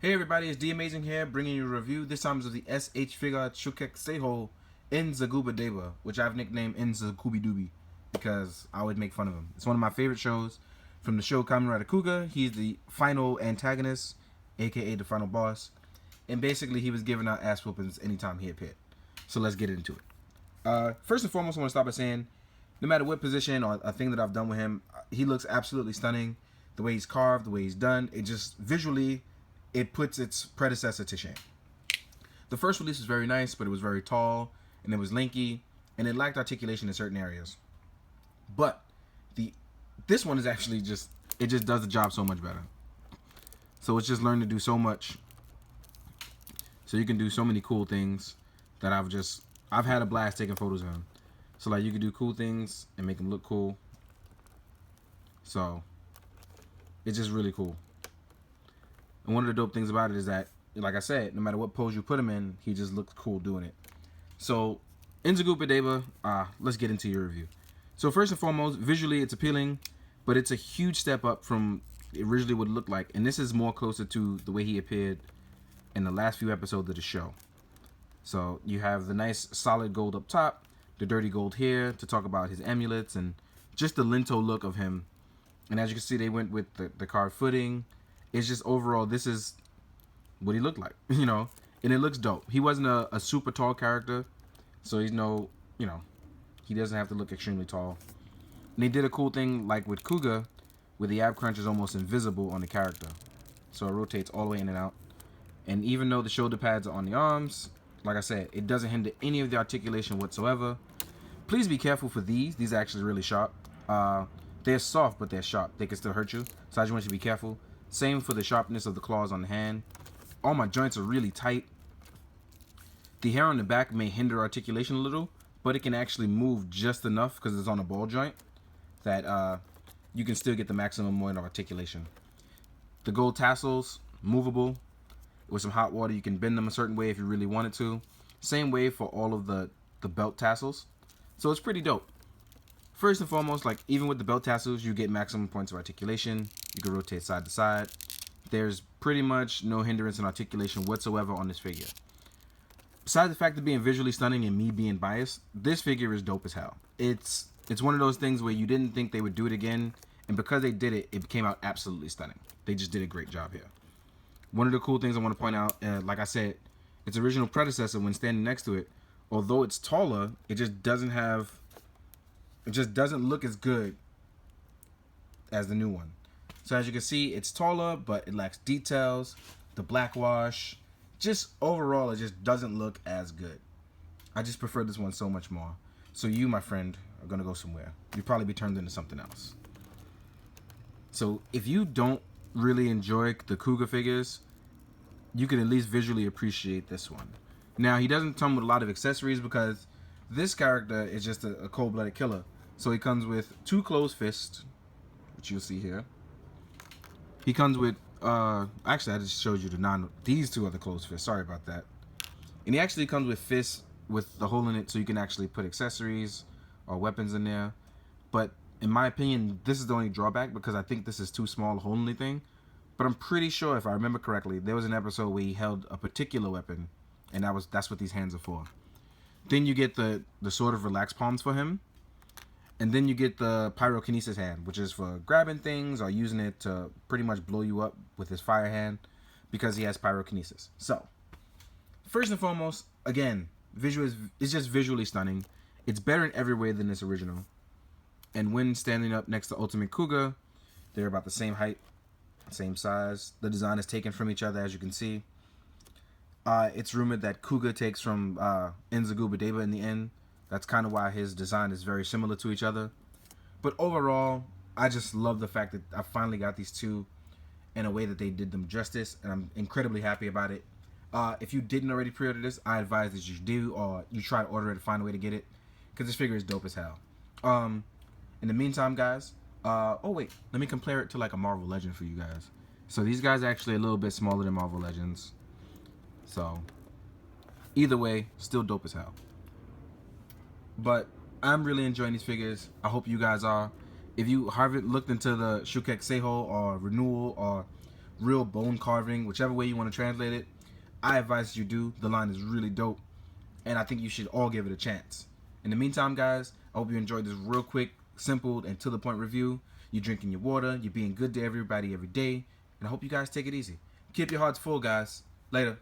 Hey everybody, it's D Amazing here, bringing you a review. This time is of the S.H.Figuarts Seihou N-Daguva-Zeba, which I've nicknamed N-Daguva-Zeba because I would make fun of him. It's one of my favorite shows from the show Kamen Rider Kuga. He's the final antagonist, aka the final boss, and basically he was giving out ass whoopings anytime he appeared. So let's get into it. First and foremost, I want to start by saying, no matter what position or a thing that I've done with him, he looks absolutely stunning. The way he's carved, the way he's done, it just visually, it puts its predecessor to shame. The first release was very nice, but it was very tall, and it was lanky, and it lacked articulation in certain areas. But this one is actually it just does the job so much better. So it's just learned to do so much. So you can do so many cool things that I've had a blast taking photos of him. So like you can do cool things and make him look cool. So it's just really cool. And one of the dope things about it is that, like I said, no matter what pose you put him in, he just looks cool doing it. So, N-Daguva-Zeba, let's get into your review. So first and foremost, visually it's appealing, but it's a huge step up from originally what it looked like. And this is more closer to the way he appeared in the last few episodes of the show. So you have the nice solid gold up top, the dirty gold here to talk about his amulets, and just the linto look of him. And as you can see, they went with the carved footing. It's just overall, this is what he looked like, you know, and it looks dope. He wasn't a super tall character, so he's he doesn't have to look extremely tall. And they did a cool thing like with Kuga, where the ab crunch is almost invisible on the character. So it rotates all the way in and out. And even though the shoulder pads are on the arms, like I said, it doesn't hinder any of the articulation whatsoever. Please be careful for these. These are actually really sharp. They're soft, but they're sharp. They can still hurt you. So I just want you to be careful. Same for the sharpness of the claws on the hand. All my joints are really tight. The hair on the back may hinder articulation a little, but it can actually move just enough because it's on a ball joint that you can still get the maximum amount of articulation. The gold tassels, movable. With some hot water, you can bend them a certain way if you really wanted to. Same way for all of the belt tassels. So it's pretty dope. First and foremost, like even with the belt tassels, you get maximum points of articulation. You can rotate side to side. There's pretty much no hindrance in articulation whatsoever on this figure. Besides the fact of being visually stunning and me being biased, this figure is dope as hell. It's one of those things where you didn't think they would do it again, and because they did it, it came out absolutely stunning. They just did a great job here. One of the cool things I want to point out, like I said, its original predecessor, when standing next to it, although it's taller, it just doesn't look as good as the new one. So as you can see, it's taller, but it lacks details, the black wash. Just overall, it just doesn't look as good. I just prefer this one so much more. So you, my friend, are going to go somewhere. You'll probably be turned into something else. So if you don't really enjoy the Kuga figures, you can at least visually appreciate this one. Now, he doesn't come with a lot of accessories because this character is just a cold-blooded killer. So he comes with 2 closed fists, which you'll see here. He comes with, actually I just showed you these 2 are the closed fists, sorry about that. And he actually comes with fists with the hole in it so you can actually put accessories or weapons in there. But in my opinion, this is the only drawback because I think this is too small a hole in the thing. But I'm pretty sure, if I remember correctly, there was an episode where he held a particular weapon, and that's what these hands are for. Then you get the sort of relaxed palms for him. And then you get the pyrokinesis hand, which is for grabbing things or using it to pretty much blow you up with his fire hand because he has pyrokinesis. So, first and foremost, again, it's just visually stunning. It's better in every way than this original. And when standing up next to Ultimate Kuga, they're about the same height, same size. The design is taken from each other, as you can see. It's rumored that Kuga takes from N-Daguva-Zeba in the end. That's kind of why his design is very similar to each other. But overall, I just love the fact that I finally got these 2 in a way that they did them justice, and I'm incredibly happy about it. If you didn't already pre-order this, I advise that you do, or you try to order it to find a way to get it, because this figure is dope as hell. In the meantime, guys, oh wait, let me compare it to like a Marvel Legend for you guys. So these guys are actually a little bit smaller than Marvel Legends. So either way, still dope as hell. But I'm really enjoying these figures. I hope you guys are. If you haven't looked into the Shinkocchou or Renewal or real bone carving, whichever way you want to translate it. I advise you do. The line is really dope, and I think you should all give it a chance. In the meantime, guys, I hope you enjoyed this real quick, simple, and to the point review. You're drinking your water, you're being good to everybody every day, and I hope you guys take it easy. Keep your hearts full, guys. Later.